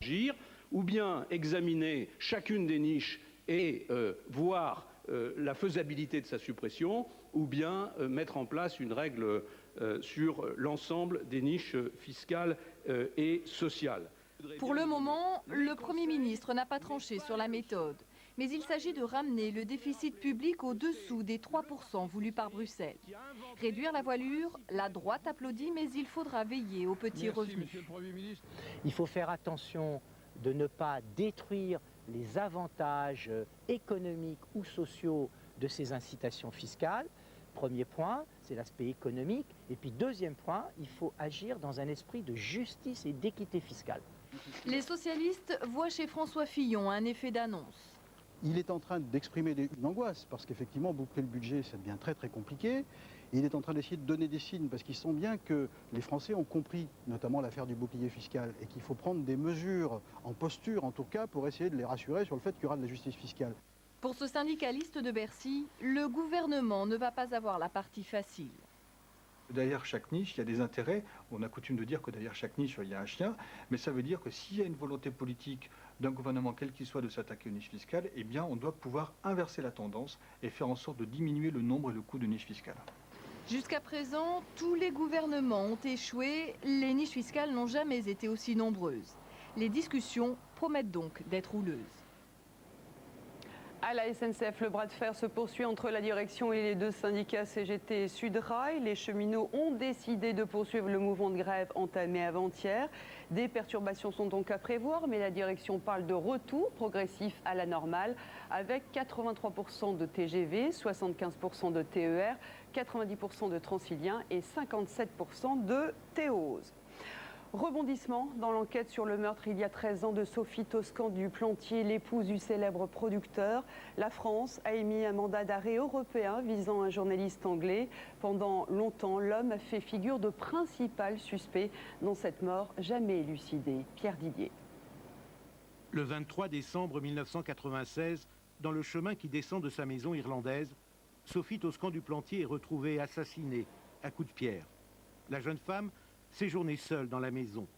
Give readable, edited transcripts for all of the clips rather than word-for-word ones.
agir, ou bien examiner chacune des niches et voir la faisabilité de sa suppression, ou bien mettre en place une règle sur l'ensemble des niches fiscales et sociales. Pour le moment, le Premier ministre n'a pas tranché sur la méthode. Mais il s'agit de ramener le déficit public au-dessous des 3% voulus par Bruxelles. Réduire la voilure, la droite applaudit, mais il faudra veiller aux petits revenus. Il faut faire attention de ne pas détruire les avantages économiques ou sociaux de ces incitations fiscales. Premier point, c'est l'aspect économique. Et puis deuxième point, il faut agir dans un esprit de justice et d'équité fiscale. Les socialistes voient chez François Fillon un effet d'annonce. Il est en train d'exprimer une angoisse, parce qu'effectivement, boucler le budget, ça devient très très compliqué. Et il est en train d'essayer de donner des signes, parce qu'il sent bien que les Français ont compris, notamment l'affaire du bouclier fiscal, et qu'il faut prendre des mesures, en posture en tout cas, pour essayer de les rassurer sur le fait qu'il y aura de la justice fiscale. Pour ce syndicaliste de Bercy, le gouvernement ne va pas avoir la partie facile. Derrière chaque niche, il y a des intérêts. On a coutume de dire que derrière chaque niche, il y a un chien. Mais ça veut dire que s'il y a une volonté politique d'un gouvernement, quel qu'il soit, de s'attaquer aux niches fiscales, eh bien, on doit pouvoir inverser la tendance et faire en sorte de diminuer le nombre et le coût de niches fiscales. Jusqu'à présent, tous les gouvernements ont échoué. Les niches fiscales n'ont jamais été aussi nombreuses. Les discussions promettent donc d'être houleuses. À la SNCF, le bras de fer se poursuit entre la direction et les deux syndicats CGT et Sudrail. Les cheminots ont décidé de poursuivre le mouvement de grève entamé avant-hier. Des perturbations sont donc à prévoir, mais la direction parle de retour progressif à la normale avec 83% de TGV, 75% de TER, 90% de Transilien et 57% de TOS. Rebondissement dans l'enquête sur le meurtre il y a 13 ans de Sophie Toscan du Plantier, l'épouse du célèbre producteur. La France a émis un mandat d'arrêt européen visant un journaliste anglais. Pendant longtemps, l'homme a fait figure de principal suspect dans cette mort jamais élucidée. Pierre Didier. Le 23 décembre 1996, dans le chemin qui descend de sa maison irlandaise, Sophie Toscan du Plantier est retrouvée assassinée à coups de pierre. La jeune femme séjournait seule dans la maison.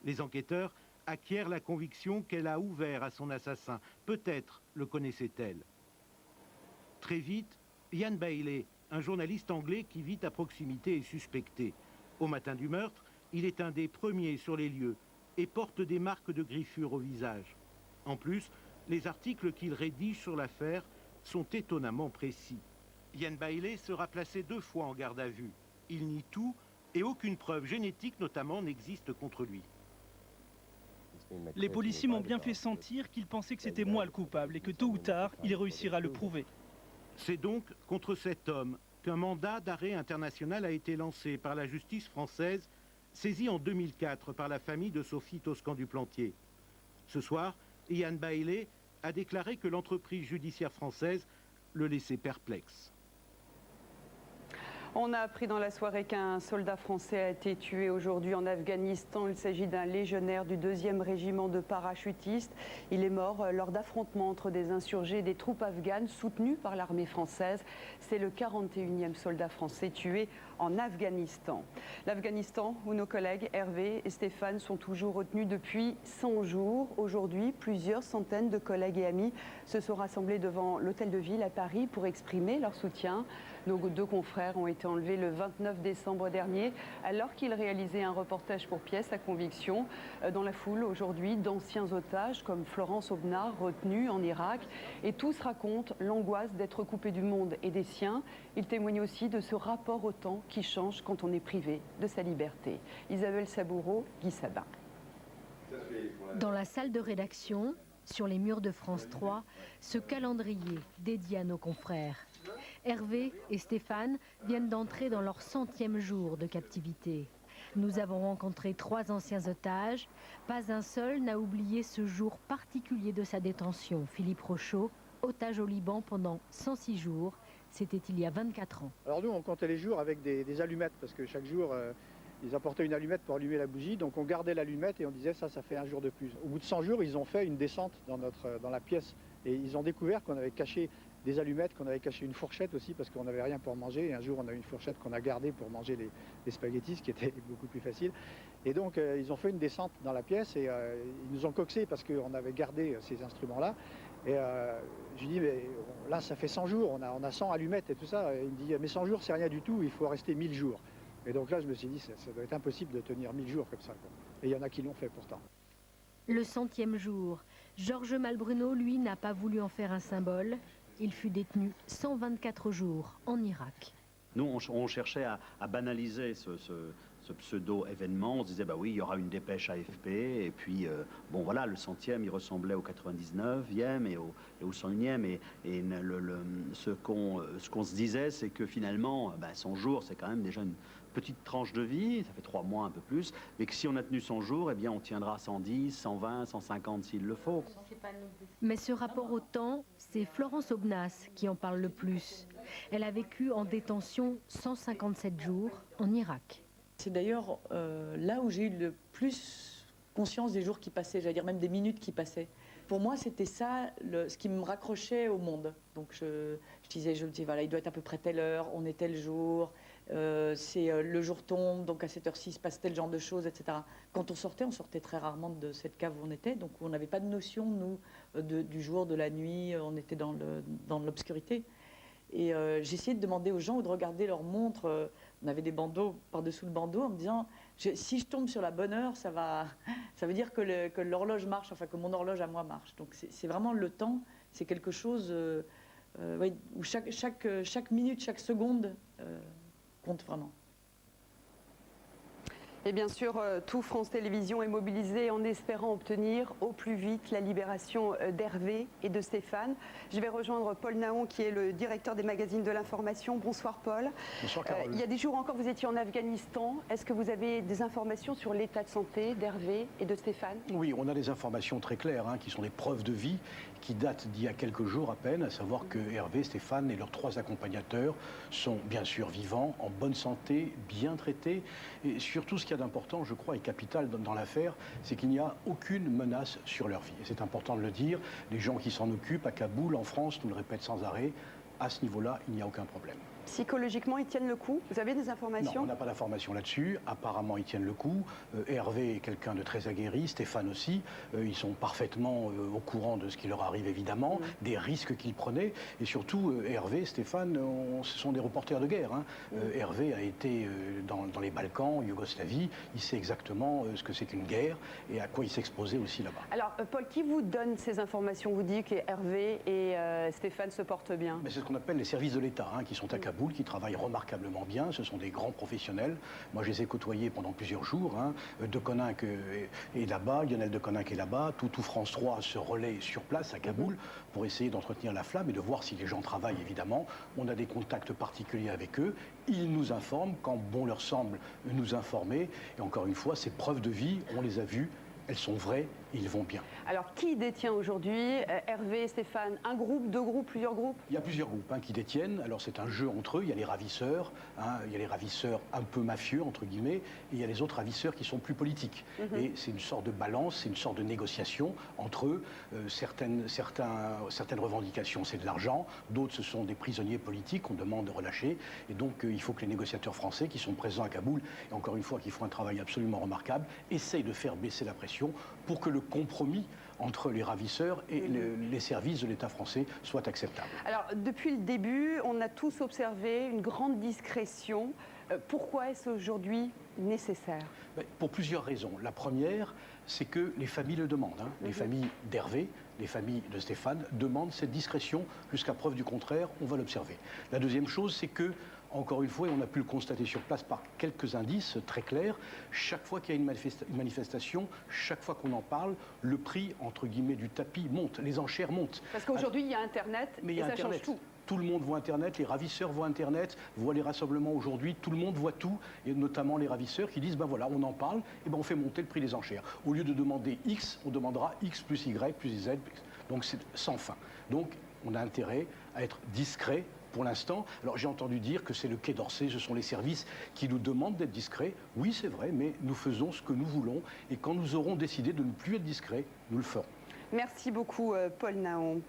Les enquêteurs acquièrent la conviction qu'elle a ouvert à son assassin. Peut-être le connaissait-elle. Très vite, Ian Bailey, un journaliste anglais qui vit à proximité, est suspecté. Au matin du meurtre, il est un des premiers sur les lieux et porte des marques de griffures au visage. En plus, les articles qu'il rédige sur l'affaire sont étonnamment précis. Ian Bailey sera placé 2 fois en garde à vue. Il nie tout et aucune preuve génétique notamment n'existe contre lui. Les policiers m'ont bien fait sentir qu'ils pensaient que c'était moi le coupable et que tôt ou tard, il réussira à le prouver. C'est donc contre cet homme qu'un mandat d'arrêt international a été lancé par la justice française, saisi en 2004 par la famille de Sophie Toscan du Plantier. Ce soir, Ian Bailey a déclaré que l'entreprise judiciaire française le laissait perplexe. On a appris dans la soirée qu'un soldat français a été tué aujourd'hui en Afghanistan. Il s'agit d'un légionnaire du 2e régiment de parachutistes. Il est mort lors d'affrontements entre des insurgés et des troupes afghanes soutenues par l'armée française. C'est le 41e soldat français tué en Afghanistan. L'Afghanistan, où nos collègues Hervé et Stéphane sont toujours retenus depuis 100 jours. Aujourd'hui, plusieurs centaines de collègues et amis se sont rassemblés devant l'hôtel de ville à Paris pour exprimer leur soutien. Nos 2 confrères ont été enlevés le 29 décembre dernier alors qu'ils réalisaient un reportage pour Pièce à Conviction. Dans la foule aujourd'hui, d'anciens otages comme Florence Aubenas, retenue en Irak. Et tous racontent l'angoisse d'être coupés du monde et des siens. Ils témoignent aussi de ce rapport au temps qui change quand on est privé de sa liberté. Isabelle Saboureau, Guy Sabin. Dans la salle de rédaction, sur les murs de France 3, ce calendrier dédié à nos confrères. Hervé et Stéphane viennent d'entrer dans leur 100e jour de captivité. Nous avons rencontré 3 anciens otages. Pas un seul n'a oublié ce jour particulier de sa détention. Philippe Rochaud, otage au Liban pendant 106 jours. C'était il y a 24 ans. Alors nous, on comptait les jours avec des allumettes, parce que chaque jour, Ils apportaient une allumette pour allumer la bougie, donc on gardait l'allumette et on disait ça fait un jour de plus. Au bout de 100 jours, ils ont fait une descente dans la pièce et ils ont découvert qu'on avait caché des allumettes, qu'on avait caché une fourchette aussi parce qu'on n'avait rien pour manger. Et un jour, on a eu une fourchette qu'on a gardée pour manger les spaghettis, ce qui était beaucoup plus facile. Et donc, ils ont fait une descente dans la pièce et ils nous ont coxé parce qu'on avait gardé ces instruments-là. Et je lui dis, mais là, ça fait 100 jours, on a 100 allumettes et tout ça. Et il me dit, mais 100 jours, c'est rien du tout, il faut rester 1000 jours. Et donc là, je me suis dit, ça doit être impossible de tenir 1000 jours comme ça, quoi. Et il y en a qui l'ont fait pourtant. Le 100e jour, Georges Malbruno, lui, n'a pas voulu en faire un symbole. Il fut détenu 124 jours en Irak. Nous, on cherchait à banaliser ce pseudo-événement. On se disait, bah oui, il y aura une dépêche AFP, et puis, bon voilà, le 100e, il ressemblait au 99e et au 101e, et ce qu'on se disait, c'est que finalement, 100 jours, c'est quand même déjà une petite tranche de vie, ça fait 3 mois, un peu plus, mais que si on a tenu 100 jours, eh bien, on tiendra 110, 120, 150 s'il le faut. Mais ce rapport au temps, c'est Florence Aubenas qui en parle le plus. Elle a vécu en détention 157 jours en Irak. C'est d'ailleurs là où j'ai eu le plus conscience des jours qui passaient, j'allais dire même des minutes qui passaient. Pour moi, c'était ça, ce qui me raccrochait au monde. Donc je me disais, voilà, il doit être à peu près telle heure, on est tel jour, le jour tombe, donc à cette heure-ci, il se passe tel genre de choses, etc. Quand on sortait très rarement de cette cave où on était, donc on n'avait pas de notion, nous, du jour, de la nuit, on était dans l'obscurité. Et j'essayais de demander aux gens ou de regarder leur montre. On avait des bandeaux par-dessous le bandeau en me disant, si je tombe sur la bonne heure, ça veut dire que l'horloge marche, enfin que mon horloge à moi marche. Donc c'est vraiment le temps, c'est quelque chose où chaque minute, chaque seconde compte vraiment. Et bien sûr, tout France Télévisions est mobilisé en espérant obtenir au plus vite la libération d'Hervé et de Stéphane. Je vais rejoindre Paul Naon, qui est le directeur des magazines de l'information. Bonsoir Paul. Bonsoir Carole. Il y a des jours encore, vous étiez en Afghanistan. Est-ce que vous avez des informations sur l'état de santé d'Hervé et de Stéphane? Oui, on a des informations très claires, qui sont des preuves de vie, qui datent d'il y a quelques jours à peine, à savoir que Hervé, Stéphane et leurs 3 accompagnateurs sont bien sûr vivants, en bonne santé, bien traités. Et surtout, ce qu'il y a d'important, je crois, et capital dans l'affaire, c'est qu'il n'y a aucune menace sur leur vie. Et c'est important de le dire. Les gens qui s'en occupent à Kaboul, en France, nous le répètent sans arrêt, à ce niveau-là, il n'y a aucun problème. Psychologiquement, ils tiennent le coup? Vous avez des informations? Non, on n'a pas d'informations là-dessus. Apparemment, ils tiennent le coup. Hervé est quelqu'un de très aguerri, Stéphane aussi. Ils sont parfaitement au courant de ce qui leur arrive, évidemment, des risques qu'ils prenaient. Et surtout, Hervé, Stéphane, ce sont des reporters de guerre. Hervé a été dans les Balkans, Yougoslavie. Il sait exactement ce que c'est qu'une guerre et à quoi il s'exposait aussi là-bas. Alors, Paul, qui vous donne ces informations? Vous dit qu'Hervé et Stéphane se portent bien? C'est ce qu'on appelle les services de l'État, qui sont à Kaboul, qui travaillent remarquablement bien. Ce sont des grands professionnels. Moi, je les ai côtoyés pendant plusieurs jours. De Koninck est là-bas, Lionel de Koninck est là-bas. Tout France 3 se relaie sur place à Kaboul pour essayer d'entretenir la flamme et de voir si les gens travaillent, évidemment. On a des contacts particuliers avec eux. Ils nous informent quand bon leur semble nous informer. Et encore une fois, ces preuves de vie, on les a vues. Elles sont vraies et ils vont bien. Alors, qui détient aujourd'hui Hervé, Stéphane? Un groupe, 2 groupes, plusieurs groupes? Il y a plusieurs groupes qui détiennent. Alors, c'est un jeu entre eux. Il y a les ravisseurs, il y a les ravisseurs un peu mafieux, entre guillemets, et il y a les autres ravisseurs qui sont plus politiques. Et c'est une sorte de balance, c'est une sorte de négociation entre eux. Certaines revendications, c'est de l'argent. D'autres, ce sont des prisonniers politiques qu'on demande de relâcher. Et donc, il faut que les négociateurs français qui sont présents à Kaboul, et encore une fois, qui font un travail absolument remarquable, essayent de faire baisser la pression pour que le compromis entre les ravisseurs et les services de l'État français soit acceptable. Alors, depuis le début, on a tous observé une grande discrétion. Pourquoi est-ce aujourd'hui nécessaire? Pour plusieurs raisons. La première, c'est que les familles le demandent. Les familles d'Hervé, les familles de Stéphane demandent cette discrétion. Jusqu'à preuve du contraire, on va l'observer. La deuxième chose, c'est que, encore une fois, et on a pu le constater sur place par quelques indices très clairs, chaque fois qu'il y a une manifestation, chaque fois qu'on en parle, le prix, entre guillemets, du tapis monte, les enchères montent. Parce qu'aujourd'hui, il y a Internet et ça change tout. Tout le monde voit Internet, les ravisseurs voient Internet, voient les rassemblements aujourd'hui, tout le monde voit tout, et notamment les ravisseurs qui disent, ben voilà, on en parle, et ben on fait monter le prix des enchères. Au lieu de demander X, on demandera X plus Y plus Z, donc c'est sans fin. Donc on a intérêt à être discret pour l'instant. Alors j'ai entendu dire que c'est le Quai d'Orsay, ce sont les services qui nous demandent d'être discrets. Oui, c'est vrai, mais nous faisons ce que nous voulons. Et quand nous aurons décidé de ne plus être discrets, nous le ferons. Merci beaucoup, Paul Naon.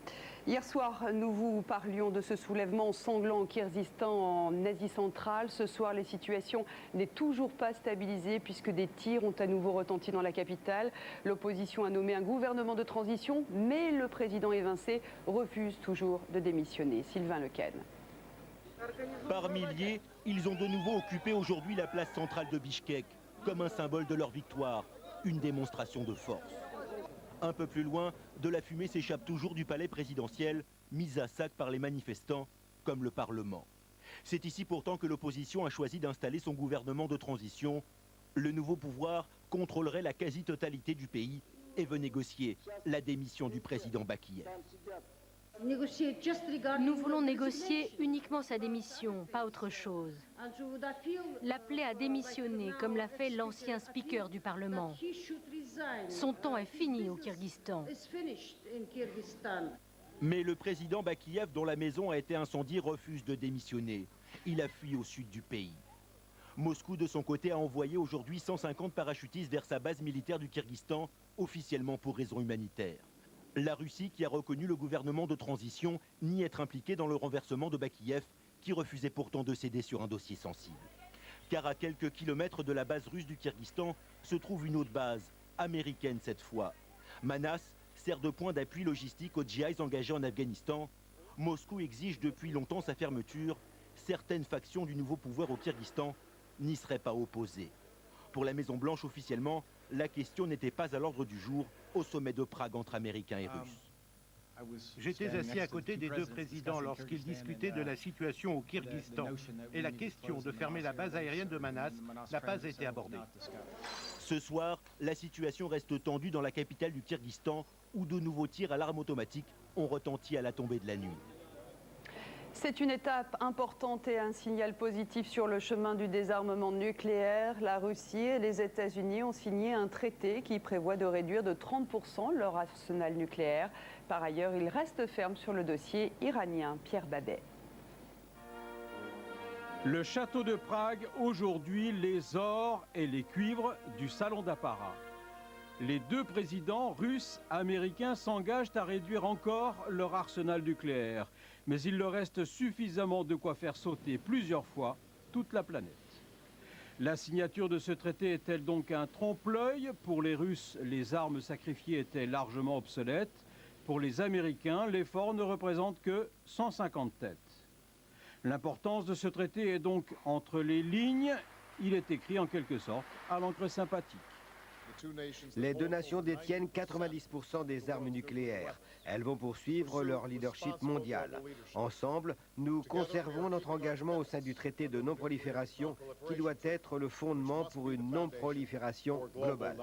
Hier soir, nous vous parlions de ce soulèvement sanglant au Kirghizistan en Asie centrale. Ce soir, la situation n'est toujours pas stabilisée puisque des tirs ont à nouveau retenti dans la capitale. L'opposition a nommé un gouvernement de transition, mais le président évincé refuse toujours de démissionner. Sylvain Lequesne. Par milliers, ils ont de nouveau occupé aujourd'hui la place centrale de Bichkek, comme un symbole de leur victoire, une démonstration de force. Un peu plus loin, de la fumée s'échappe toujours du palais présidentiel, mise à sac par les manifestants, comme le Parlement. C'est ici pourtant que l'opposition a choisi d'installer son gouvernement de transition. Le nouveau pouvoir contrôlerait la quasi-totalité du pays et veut négocier la démission du président Bakiyev. Nous voulons négocier uniquement sa démission, pas autre chose. L'appeler à démissionner, comme l'a fait l'ancien speaker du Parlement. Son temps est fini au Kirghizistan. Mais le président Bakiyev, dont la maison a été incendiée, refuse de démissionner. Il a fui au sud du pays. Moscou, de son côté, a envoyé aujourd'hui 150 parachutistes vers sa base militaire du Kirghizistan, officiellement pour raisons humanitaires. La Russie, qui a reconnu le gouvernement de transition, nie être impliquée dans le renversement de Bakiyev, qui refusait pourtant de céder sur un dossier sensible. Car à quelques kilomètres de la base russe du Kirghizistan se trouve une autre base, américaine cette fois. Manas sert de point d'appui logistique aux djihadistes engagés en Afghanistan. Moscou exige depuis longtemps sa fermeture. Certaines factions du nouveau pouvoir au Kirghizistan n'y seraient pas opposées. Pour la Maison-Blanche, officiellement, la question n'était pas à l'ordre du jour au sommet de Prague entre Américains et Russes. J'étais assis à côté des deux présidents lorsqu'ils discutaient de la situation au Kirghizistan. Et la question de fermer la base aérienne de Manas n'a pas été abordée. Ce soir, la situation reste tendue dans la capitale du Kirghizistan, où de nouveaux tirs à l'arme automatique ont retenti à la tombée de la nuit. C'est une étape importante et un signal positif sur le chemin du désarmement nucléaire. La Russie et les États-Unis ont signé un traité qui prévoit de réduire de 30% leur arsenal nucléaire. Par ailleurs, ils restent fermes sur le dossier iranien. Pierre Babet. Le château de Prague, aujourd'hui, les ors et les cuivres du salon d'apparat. Les deux présidents russes, américains, s'engagent à réduire encore leur arsenal nucléaire. Mais il leur reste suffisamment de quoi faire sauter plusieurs fois toute la planète. La signature de ce traité est-elle donc un trompe-l'œil? Pour les Russes, les armes sacrifiées étaient largement obsolètes. Pour les Américains, l'effort ne représente que 150 têtes. L'importance de ce traité est donc entre les lignes. Il est écrit en quelque sorte à l'encre sympathique. Les deux nations détiennent 90% des armes nucléaires. Elles vont poursuivre leur leadership mondial. Ensemble, nous conservons notre engagement au sein du traité de non-prolifération qui doit être le fondement pour une non-prolifération globale.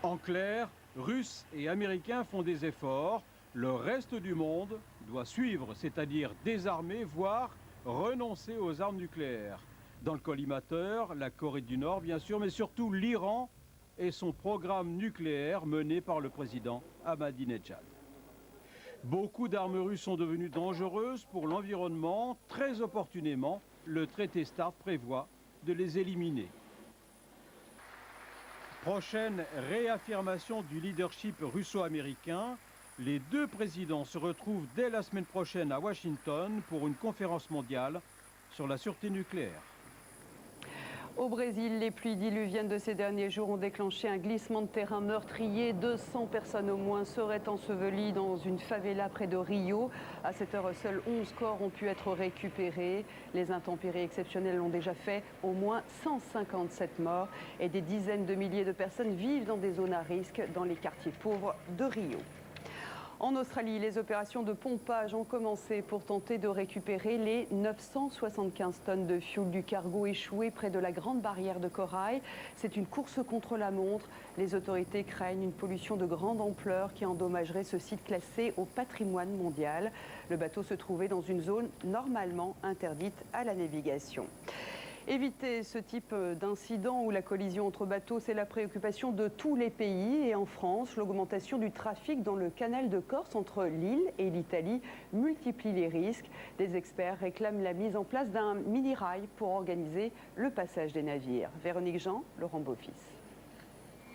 En clair, Russes et Américains font des efforts. Le reste du monde doit suivre, c'est-à-dire désarmer, voire renoncer aux armes nucléaires. Dans le collimateur, la Corée du Nord, bien sûr, mais surtout l'Iran et son programme nucléaire mené par le président Ahmadinejad. Beaucoup d'armes russes sont devenues dangereuses pour l'environnement. Très opportunément, le traité START prévoit de les éliminer. Prochaine réaffirmation du leadership russo-américain. Les deux présidents se retrouvent dès la semaine prochaine à Washington pour une conférence mondiale sur la sûreté nucléaire. Au Brésil, les pluies diluviennes de ces derniers jours ont déclenché un glissement de terrain meurtrier. 200 personnes au moins seraient ensevelies dans une favela près de Rio. À cette heure, seuls 11 corps ont pu être récupérés. Les intempéries exceptionnelles ont déjà fait au moins 157 morts et des dizaines de milliers de personnes vivent dans des zones à risque dans les quartiers pauvres de Rio. En Australie, les opérations de pompage ont commencé pour tenter de récupérer les 975 tonnes de fioul du cargo échoué près de la Grande Barrière de Corail. C'est une course contre la montre. Les autorités craignent une pollution de grande ampleur qui endommagerait ce site classé au patrimoine mondial. Le bateau se trouvait dans une zone normalement interdite à la navigation. Éviter ce type d'incident où la collision entre bateaux, c'est la préoccupation de tous les pays. Et en France, l'augmentation du trafic dans le canal de Corse entre l'île et l'Italie multiplie les risques. Des experts réclament la mise en place d'un mini-rail pour organiser le passage des navires. Véronique Jean, Laurent Beaufils.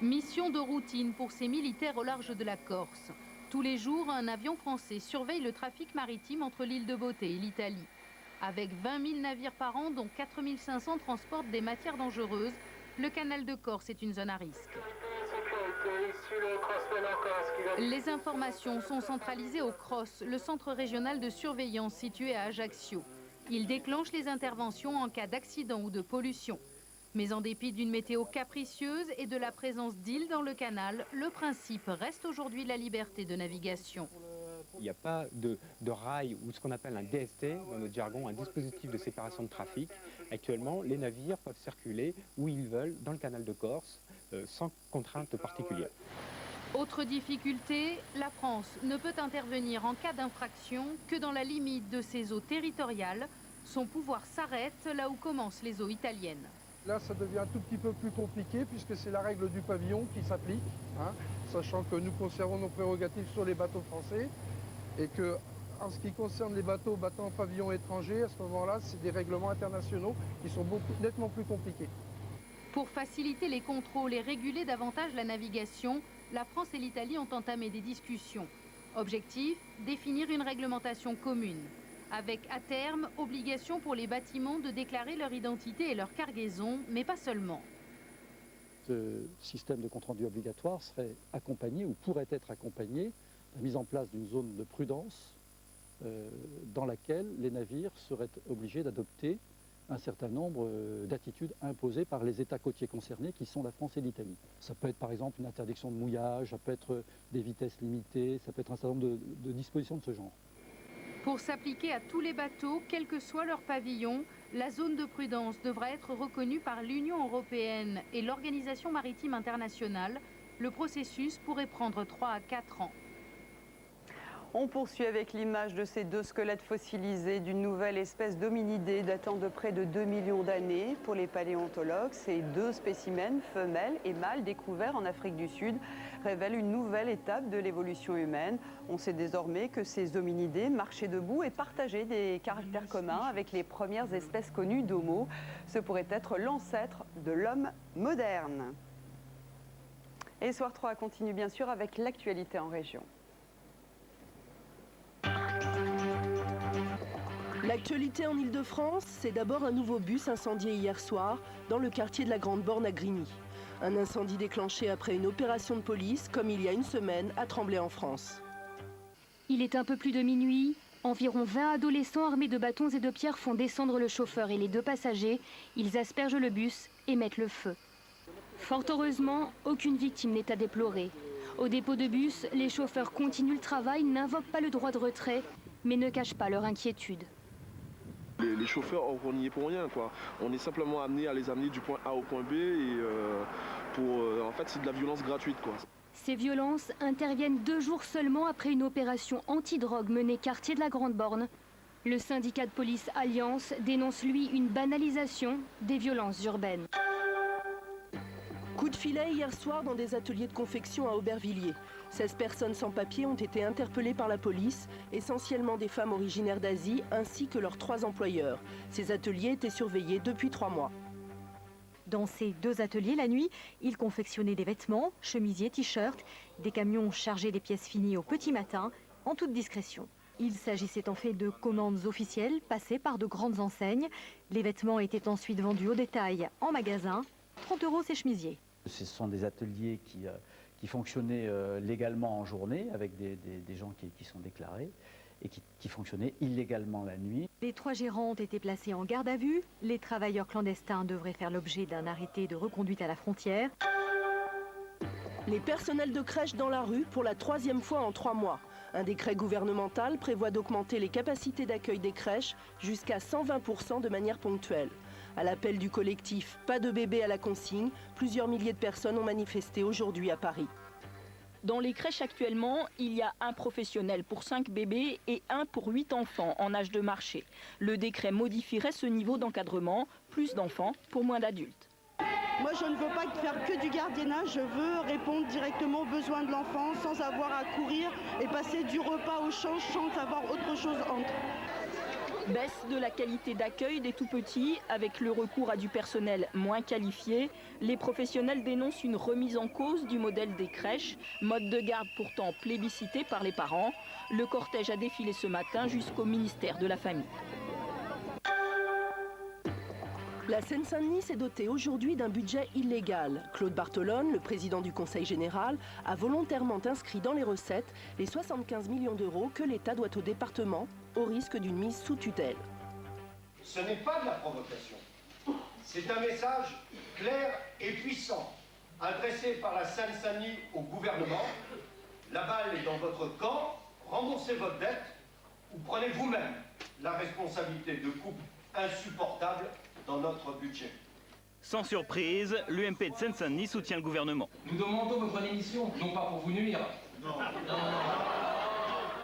Mission de routine pour ces militaires au large de la Corse. Tous les jours, un avion français surveille le trafic maritime entre l'île de Beauté et l'Italie. Avec 20 000 navires par an, dont 4 500 transportent des matières dangereuses, le canal de Corse est une zone à risque. Les informations sont centralisées au CROSS, le centre régional de surveillance situé à Ajaccio. Il déclenche les interventions en cas d'accident ou de pollution. Mais en dépit d'une météo capricieuse et de la présence d'îles dans le canal, le principe reste aujourd'hui la liberté de navigation. Il n'y a pas de rail ou ce qu'on appelle un DST, dans notre jargon, un dispositif de séparation de trafic. Actuellement, les navires peuvent circuler où ils veulent dans le canal de Corse, sans contrainte particulière. Autre difficulté, la France ne peut intervenir en cas d'infraction que dans la limite de ses eaux territoriales. Son pouvoir s'arrête là où commencent les eaux italiennes. Là, ça devient un tout petit peu plus compliqué puisque c'est la règle du pavillon qui s'applique, sachant que nous conservons nos prérogatives sur les bateaux français et que, en ce qui concerne les bateaux battant en pavillon étranger, à ce moment-là, c'est des règlements internationaux qui sont nettement plus compliqués. Pour faciliter les contrôles et réguler davantage la navigation, la France et l'Italie ont entamé des discussions. Objectif, définir une réglementation commune. Avec, à terme, obligation pour les bâtiments de déclarer leur identité et leur cargaison, mais pas seulement. Ce système de compte-rendu obligatoire serait accompagné ou pourrait être accompagné de la mise en place d'une zone de prudence dans laquelle les navires seraient obligés d'adopter un certain nombre d'attitudes imposées par les États côtiers concernés qui sont la France et l'Italie. Ça peut être par exemple une interdiction de mouillage, ça peut être des vitesses limitées, ça peut être un certain nombre de dispositions de ce genre. Pour s'appliquer à tous les bateaux, quel que soit leur pavillon, la zone de prudence devra être reconnue par l'Union européenne et l'Organisation maritime internationale. Le processus pourrait prendre 3 à 4 ans. On poursuit avec l'image de ces deux squelettes fossilisés d'une nouvelle espèce d'hominidé datant de près de 2 millions d'années. Pour les paléontologues, ces deux spécimens, femelles et mâles, découverts en Afrique du Sud, révèlent une nouvelle étape de l'évolution humaine. On sait désormais que ces hominidés marchaient debout et partageaient des caractères communs avec les premières espèces connues d'Homo. Ce pourrait être l'ancêtre de l'homme moderne. Et Soir 3 continue bien sûr avec l'actualité en région. L'actualité en Ile-de-France, c'est d'abord un nouveau bus incendié hier soir dans le quartier de la Grande Borne à Grigny. Un incendie déclenché après une opération de police, comme il y a une semaine à Tremblay en France. Il est un peu plus de minuit. Environ 20 adolescents armés de bâtons et de pierres font descendre le chauffeur et les 2 passagers. Ils aspergent le bus et mettent le feu. Fort heureusement, aucune victime n'est à déplorer. Au dépôt de bus, les chauffeurs continuent le travail, n'invoquent pas le droit de retrait, mais ne cachent pas leur inquiétude. Les chauffeurs, on n'y est pour rien, quoi. On est simplement amené à les amener du point A au point B et en fait, c'est de la violence gratuite, quoi. Ces violences interviennent 2 jours seulement après une opération anti-drogue menée quartier de la Grande Borne. Le syndicat de police Alliance dénonce, lui, une banalisation des violences urbaines. Coup de filet hier soir dans des ateliers de confection à Aubervilliers. 16 personnes sans papier ont été interpellées par la police, essentiellement des femmes originaires d'Asie, ainsi que leurs 3 employeurs. Ces ateliers étaient surveillés depuis 3 mois. Dans ces 2 ateliers, la nuit, ils confectionnaient des vêtements, chemisiers, t-shirts. Des camions chargés des pièces finies au petit matin, en toute discrétion. Il s'agissait en fait de commandes officielles passées par de grandes enseignes. Les vêtements étaient ensuite vendus au détail en magasin. 30 € ces chemisiers. Ce sont des ateliers qui fonctionnaient légalement en journée avec des gens qui sont déclarés et qui fonctionnaient illégalement la nuit. Les 3 gérants ont été placés en garde à vue. Les travailleurs clandestins devraient faire l'objet d'un arrêté de reconduite à la frontière. Les personnels de crèche dans la rue pour la 3e fois en 3 mois. Un décret gouvernemental prévoit d'augmenter les capacités d'accueil des crèches jusqu'à 120% de manière ponctuelle. À l'appel du collectif Pas de bébé à la consigne, plusieurs milliers de personnes ont manifesté aujourd'hui à Paris. Dans les crèches actuellement, il y a un professionnel pour 5 bébés et un pour 8 enfants en âge de marcher. Le décret modifierait ce niveau d'encadrement, plus d'enfants pour moins d'adultes. Moi, je ne veux pas faire que du gardiennage, je veux répondre directement aux besoins de l'enfant sans avoir à courir et passer du repas au change sans avoir autre chose entre. Baisse de la qualité d'accueil des tout-petits, avec le recours à du personnel moins qualifié. Les professionnels dénoncent une remise en cause du modèle des crèches, mode de garde pourtant plébiscité par les parents. Le cortège a défilé ce matin jusqu'au ministère de la Famille. La Seine-Saint-Denis s'est dotée aujourd'hui d'un budget illégal. Claude Barthelone, le président du Conseil général, a volontairement inscrit dans les recettes les 75 millions d'euros que l'État doit au département, au risque d'une mise sous tutelle. Ce n'est pas de la provocation. C'est un message clair et puissant, adressé par la Seine-Saint-Denis au gouvernement. La balle est dans votre camp, remboursez votre dette ou prenez vous-même la responsabilité de coupes insupportables dans notre budget. Sans surprise, l'UMP de Seine-Saint-Denis soutient le gouvernement. Nous demandons votre démission, non pas pour vous nuire. Non.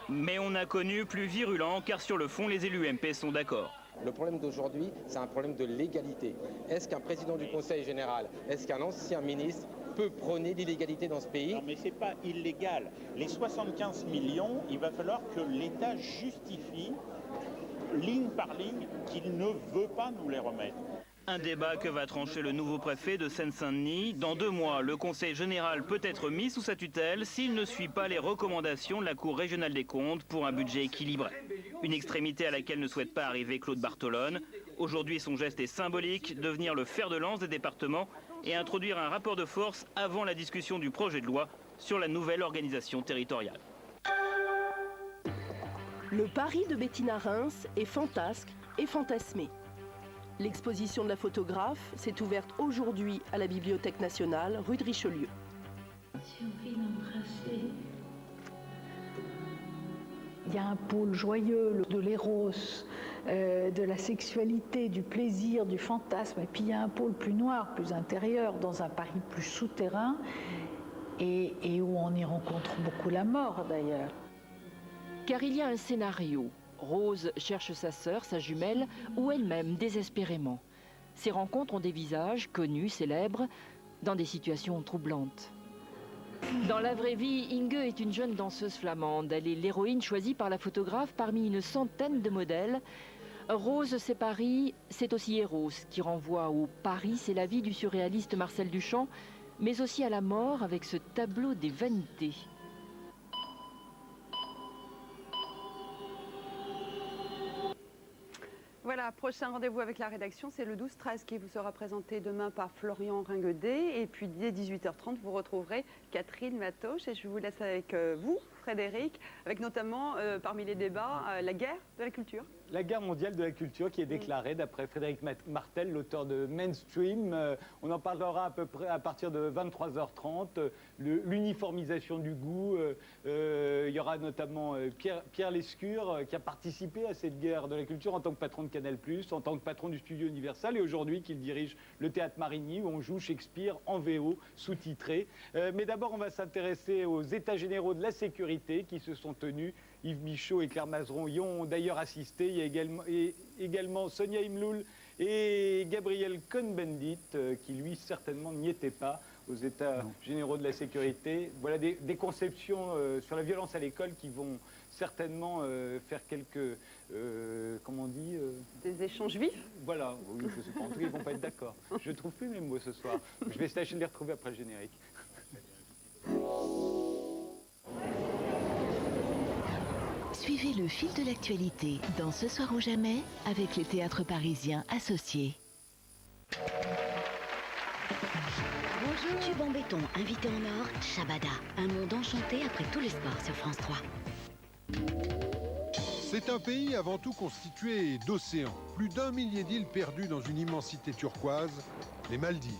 Mais on a connu plus virulent, car sur le fond, les élus UMP sont d'accord. Le problème d'aujourd'hui, c'est un problème de légalité. Est-ce qu'un président du Conseil général, est-ce qu'un ancien ministre peut prôner l'illégalité dans ce pays? Non, mais c'est pas illégal. Les 75 millions, il va falloir que l'État justifie, ligne par ligne, qu'il ne veut pas nous les remettre. Un débat que va trancher le nouveau préfet de Seine-Saint-Denis. Dans 2 mois, le Conseil général peut être mis sous sa tutelle s'il ne suit pas les recommandations de la Cour régionale des comptes pour un budget équilibré. Une extrémité à laquelle ne souhaite pas arriver Claude Barthelone. Aujourd'hui, son geste est symbolique, devenir le fer de lance des départements et introduire un rapport de force avant la discussion du projet de loi sur la nouvelle organisation territoriale. Le Paris de Bettina Reims est fantasque et fantasmé. L'exposition de la photographe s'est ouverte aujourd'hui à la Bibliothèque nationale, rue de Richelieu. Il y a un pôle joyeux de l'éros, de la sexualité, du plaisir, du fantasme, et puis il y a un pôle plus noir, plus intérieur, dans un Paris plus souterrain, et où on y rencontre beaucoup la mort d'ailleurs. Car il y a un scénario. Rose cherche sa sœur, sa jumelle, ou elle-même désespérément. Ces rencontres ont des visages connus, célèbres, dans des situations troublantes. Dans la vraie vie, Inge est une jeune danseuse flamande. Elle est l'héroïne choisie par la photographe parmi une centaine de modèles. Rose, c'est Paris, c'est aussi Eros, qui renvoie au Paris, c'est la vie du surréaliste Marcel Duchamp, mais aussi à la mort avec ce tableau des vanités. Voilà, prochain rendez-vous avec la rédaction, c'est le 12-13 qui vous sera présenté demain par Florian Ringuedet. Et puis dès 18h30, vous retrouverez Catherine Matoche. Et je vous laisse avec vous, Frédéric, avec notamment parmi les débats la guerre de la culture. La guerre mondiale de la culture qui est déclarée d'après Frédéric Martel, l'auteur de Mainstream. On en parlera à peu près à partir de 23h30. L'uniformisation du goût. Il y aura notamment Pierre Lescure qui a participé à cette guerre de la culture en tant que patron de Canal+, en tant que patron du studio Universal et aujourd'hui qu'il dirige le Théâtre Marigny où on joue Shakespeare en VO sous-titré. Mais d'abord on va s'intéresser aux états généraux de la sécurité qui se sont tenus. Yves Michaud et Claire Mazeron y ont d'ailleurs assisté. Il y a également Sonia Imloul et Gabriel Cohn-Bendit qui lui certainement n'y était pas aux états généraux de la sécurité. Voilà des conceptions sur la violence à l'école qui vont certainement faire quelques, comment on dit des échanges vifs. Voilà, oui, je sais pas, en tout cas ils vont pas être d'accord. Je ne trouve plus mes mots ce soir. Je vais tâcher de les retrouver après le générique. Suivez le fil de l'actualité dans Ce soir ou jamais avec les théâtres parisiens associés. Bonjour. Tube en béton, invité en or, Shabada. Un monde enchanté après tous les sports sur France 3. C'est un pays avant tout constitué d'océans. Plus d'1 millier d'îles perdues dans une immensité turquoise, les Maldives.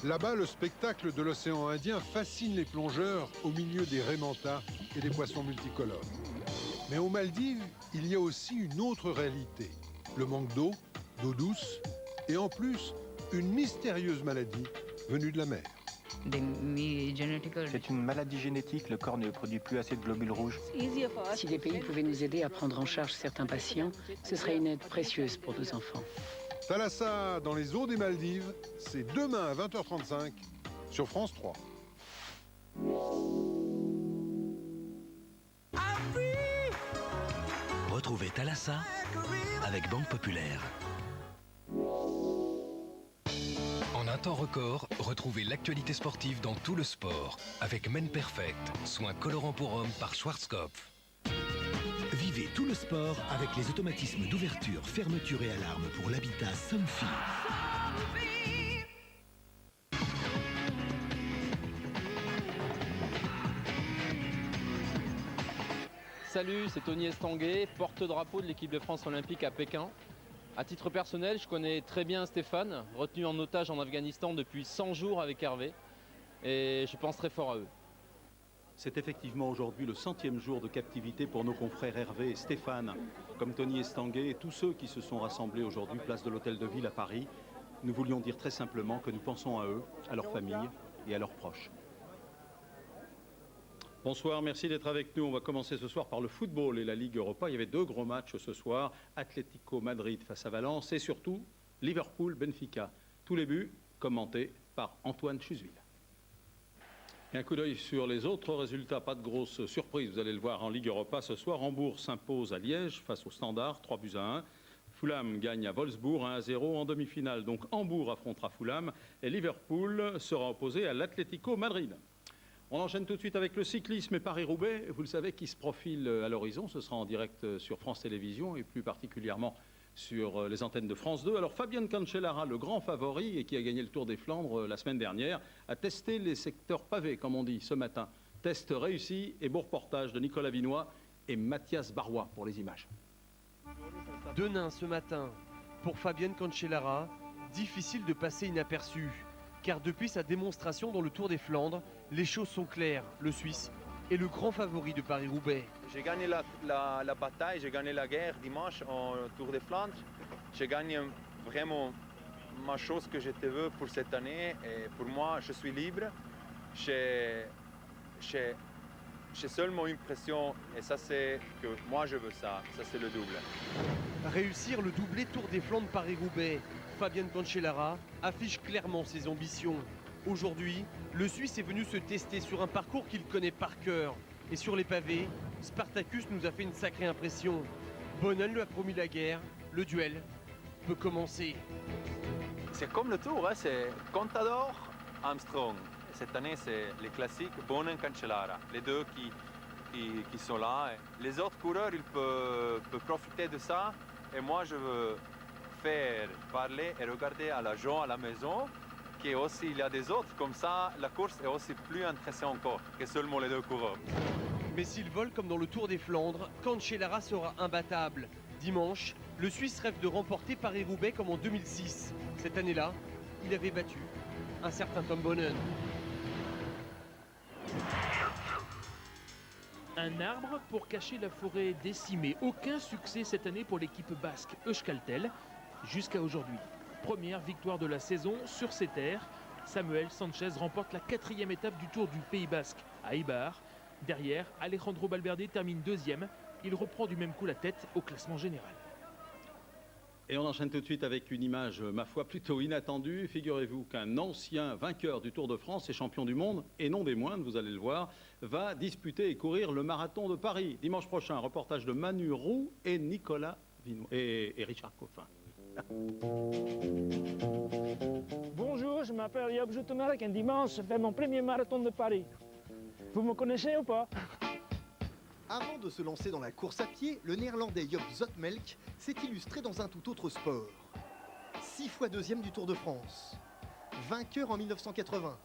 Là-bas, le spectacle de l'océan Indien fascine les plongeurs au milieu des raies mantas et des poissons multicolores. Mais aux Maldives, il y a aussi une autre réalité. Le manque d'eau douce, et en plus, une mystérieuse maladie venue de la mer. C'est une maladie génétique, le corps ne produit plus assez de globules rouges. Si les pays pouvaient nous aider à prendre en charge certains patients, ce serait une aide précieuse pour nos enfants. Thalassa dans les eaux des Maldives, c'est demain à 20h35 sur France 3. Retrouvez Thalassa avec Banque Populaire. En un temps record, retrouvez l'actualité sportive dans tout le sport avec Men Perfect, soins colorants pour hommes par Schwarzkopf. Vivez tout le sport avec les automatismes d'ouverture, fermeture et alarme pour l'habitat Somfy. Salut, c'est Tony Estanguet, porte-drapeau de l'équipe de France olympique à Pékin. À titre personnel, je connais très bien Stéphane, retenu en otage en Afghanistan depuis 100 jours avec Hervé. Et je pense très fort à eux. C'est effectivement aujourd'hui le 100e jour de captivité pour nos confrères Hervé et Stéphane, comme Tony Estanguet et tous ceux qui se sont rassemblés aujourd'hui place de l'Hôtel de Ville à Paris. Nous voulions dire très simplement que nous pensons à eux, à leurs familles et à leurs proches. Bonsoir, merci d'être avec nous. On va commencer ce soir par le football et la Ligue Europa. Il y avait deux gros matchs ce soir, Atlético Madrid face à Valence et surtout Liverpool-Benfica. Tous les buts commentés par Antoine Chusville. Et un coup d'œil sur les autres résultats, pas de grosse surprise, vous allez le voir en Ligue Europa ce soir. Hambourg s'impose à Liège face au Standard, 3-1. Fulham gagne à Wolfsburg 1-0 en demi-finale. Donc Hambourg affrontera Fulham et Liverpool sera opposé à l'Atlético Madrid. On enchaîne tout de suite avec le cyclisme et Paris-Roubaix. Vous le savez, qui se profile à l'horizon. Ce sera en direct sur France Télévisions et plus particulièrement sur les antennes de France 2. Alors Fabian Cancellara, le grand favori et qui a gagné le Tour des Flandres la semaine dernière, a testé les secteurs pavés, comme on dit, ce matin. Test réussi et beau reportage de Nicolas Vinois et Mathias Barrois pour les images. De Nain ce matin, pour Fabian Cancellara, difficile de passer inaperçu. Car depuis sa démonstration dans le Tour des Flandres, les choses sont claires. Le Suisse est le grand favori de Paris-Roubaix. J'ai gagné la bataille, j'ai gagné la guerre dimanche en Tour des Flandres. J'ai gagné vraiment ma chose que je te veux pour cette année. Et pour moi, je suis libre. J'ai seulement une pression et ça c'est que moi je veux ça. Ça c'est le double. Réussir le doublé Tour des Flandres Paris-Roubaix. Fabian Cancellara affiche clairement ses ambitions. Aujourd'hui, le Suisse est venu se tester sur un parcours qu'il connaît par cœur. Et sur les pavés, Spartacus nous a fait une sacrée impression. Bonnen lui a promis la guerre, le duel peut commencer. C'est comme le Tour, hein, c'est Contador, Armstrong. Cette année, c'est les classiques Bonnen, Cancellara, les deux qui sont là. Les autres coureurs, ils peuvent profiter de ça. Et moi, je veux faire parler et regarder à la gens à la maison qu'il aussi il y a des autres, comme ça la course est aussi plus intéressante encore que seulement les deux coureurs. Mais s'il vole comme dans le Tour des Flandres, Cancellara sera imbattable. Dimanche, le Suisse rêve de remporter Paris-Roubaix comme en 2006. Cette année-là, il avait battu un certain Tom Bonnen. Un arbre pour cacher la forêt décimée. Aucun succès cette année pour l'équipe basque Euskaltel. Jusqu'à aujourd'hui. Première victoire de la saison sur ses terres. Samuel Sanchez remporte la 4e étape du Tour du Pays Basque à Eibar. Derrière, Alejandro Valverde termine 2e. Il reprend du même coup la tête au classement général. Et on enchaîne tout de suite avec une image, ma foi, plutôt inattendue. Figurez-vous qu'un ancien vainqueur du Tour de France et champion du monde, et non des moindres, vous allez le voir, va disputer et courir le marathon de Paris. Dimanche prochain, reportage de Manu Roux et Nicolas Vinois et Richard Coffin. Bonjour, je m'appelle Job Zoetemelk et dimanche je fais mon premier marathon de Paris. Vous me connaissez ou pas? Avant de se lancer dans la course à pied, le néerlandais Job Zoetemelk s'est illustré dans un tout autre sport. 6 fois deuxième du Tour de France. Vainqueur en 1980.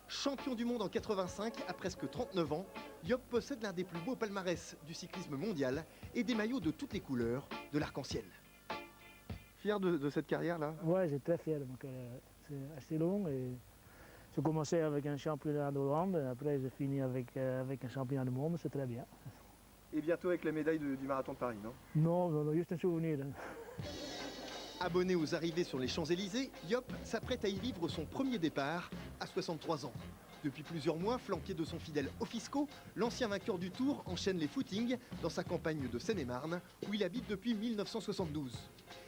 Champion du monde en 85 à presque 39 ans, Job possède l'un des plus beaux palmarès du cyclisme mondial et des maillots de toutes les couleurs de l'arc-en-ciel. Fier de cette carrière-là? Ouais, j'ai très fier de ma carrière. C'est assez long et j'ai commencé avec un championnat d'Hollande, après j'ai fini avec un championnat du monde, c'est très bien. Et bientôt avec la médaille du marathon de Paris, non? Non, juste un souvenir. Abonné aux arrivées sur les Champs-Élysées, Job s'apprête à y vivre son premier départ à 63 ans. Depuis plusieurs mois, flanqué de son fidèle Ofisco, l'ancien vainqueur du Tour enchaîne les footings dans sa campagne de Seine-et-Marne, où il habite depuis 1972.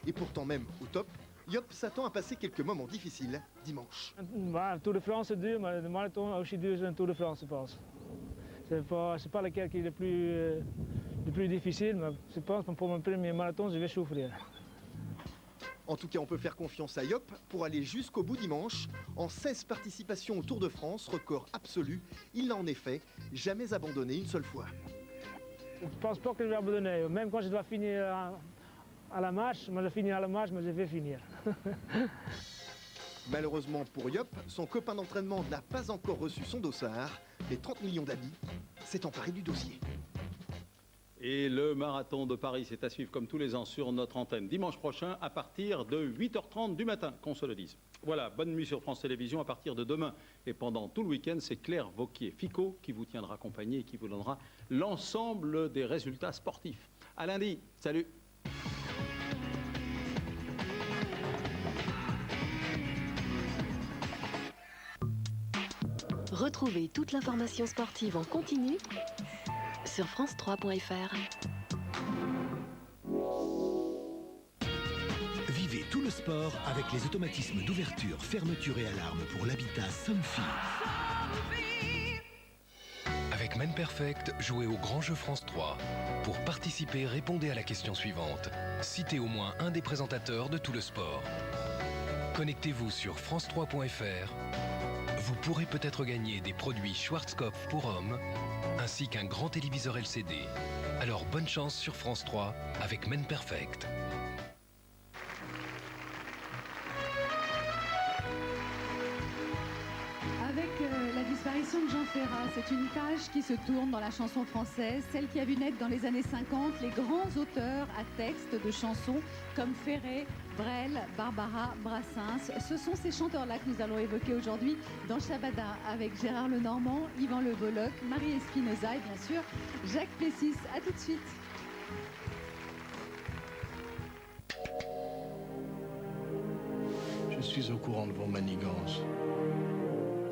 Et pourtant même au top, Job s'attend à passer quelques moments difficiles dimanche. Le Tour de France c'est dur, mais le marathon aussi dur c'est un Tour de France, je pense. C'est pas lequel qui est le plus difficile, mais je pense que pour mon premier marathon, je vais souffrir. En tout cas, on peut faire confiance à Job pour aller jusqu'au bout dimanche. En 16 participations au Tour de France, record absolu, il n'a en effet jamais abandonné une seule fois. Je ne pense pas que je vais abandonner, même quand je dois finir à la marche, moi je finis à la marche, mais je vais finir. Malheureusement pour Job, son copain d'entraînement n'a pas encore reçu son dossard. Les 30 millions d'amis s'est emparé du dossier. Et le marathon de Paris, c'est à suivre comme tous les ans sur notre antenne dimanche prochain à partir de 8h30 du matin, qu'on se le dise. Voilà, bonne nuit sur France Télévisions à partir de demain. Et pendant tout le week-end, c'est Claire Vauquier-Ficot qui vous tiendra compagnie et qui vous donnera l'ensemble des résultats sportifs. À lundi, salut! Retrouvez toute l'information sportive en continu sur france3.fr. Vivez tout le sport avec les automatismes d'ouverture, fermeture et alarme pour l'habitat Somfy. Avec Men Perfect, jouez au grand jeu France 3. Pour participer, répondez à la question suivante. Citez au moins un des présentateurs de tout le sport. Connectez-vous sur france3.fr. Vous pourrez peut-être gagner des produits Schwarzkopf pour hommes, ainsi qu'un grand téléviseur LCD. Alors bonne chance sur France 3 avec Men Perfect. Avec la disparition de Jean Ferrat, c'est une page qui se tourne dans la chanson française, celle qui a vu naître dans les années 50 les grands auteurs à texte de chansons comme Ferré, Brel, Barbara, Brassens. Ce sont ces chanteurs-là que nous allons évoquer aujourd'hui dans Shabada avec Gérard Lenormand, Yvan Le Bolloc, Marie Espinoza et bien sûr Jacques Plessis. A tout de suite. Je suis au courant de vos manigances.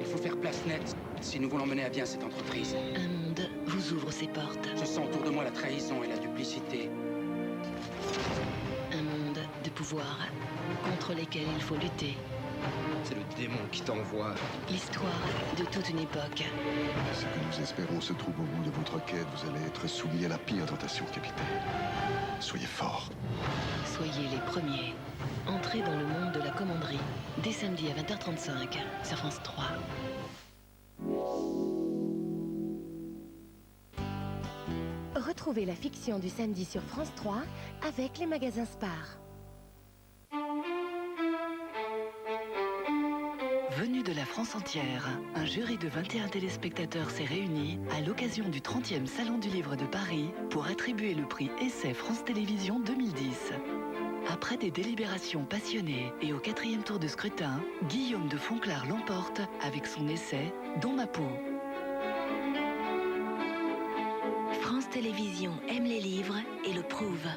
Il faut faire place nette si nous voulons mener à bien cette entreprise. Un monde vous ouvre ses portes. Je sens autour de moi la trahison et la duplicité. Un monde de pouvoir contre lesquels il faut lutter. C'est le démon qui t'envoie. L'histoire de toute une époque. Ce que nous espérons se trouve au bout de votre quête. Vous allez être soumis à la pire tentation, capitaine. Soyez forts. Soyez les premiers. Entrez dans le monde de la commanderie. Dès samedi à 20h35 sur France 3. Retrouvez la fiction du samedi sur France 3 avec les magasins Spar. Venu de la France entière, un jury de 21 téléspectateurs s'est réuni à l'occasion du 30e Salon du Livre de Paris pour attribuer le prix Essai France Télévisions 2010. Après des délibérations passionnées et au 4e tour de scrutin, Guillaume de Fonclare l'emporte avec son essai « Dans ma peau ». France Télévisions aime les livres et le prouve.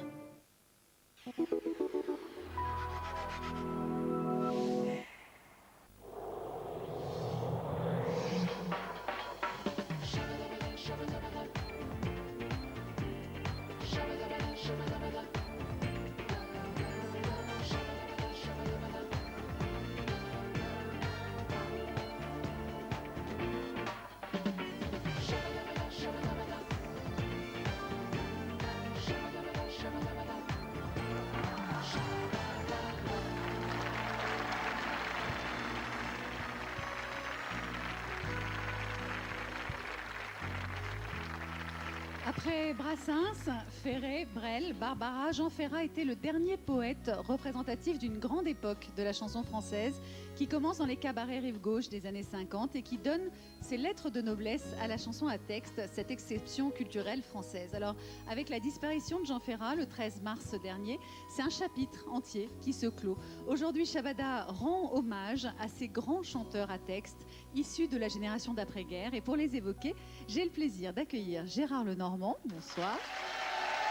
Après Brassens, Ferré, Brel, Barbara, Jean Ferrat était le dernier poète représentatif d'une grande époque de la chanson française qui commence dans les cabarets rive gauche des années 50 et qui donne ses lettres de noblesse à la chanson à texte, cette exception culturelle française. Alors, avec la disparition de Jean Ferrat le 13 mars dernier, c'est un chapitre entier qui se clôt. Aujourd'hui, Shabada rend hommage à ces grands chanteurs à texte issus de la génération d'après-guerre. Et pour les évoquer, j'ai le plaisir d'accueillir Gérard Lenormand, bonsoir,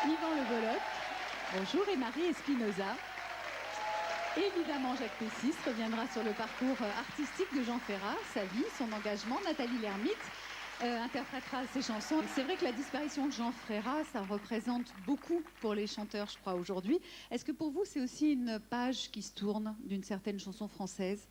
Yvan Le Bolloc, bonjour, et Marie Espinoza. Évidemment, Jacques Pessis reviendra sur le parcours artistique de Jean Ferrat, sa vie, son engagement. Nathalie Lermite interprétera ses chansons. C'est vrai que la disparition de Jean Ferrat, ça représente beaucoup pour les chanteurs, je crois, aujourd'hui. Est-ce que pour vous, c'est aussi une page qui se tourne d'une certaine chanson française ?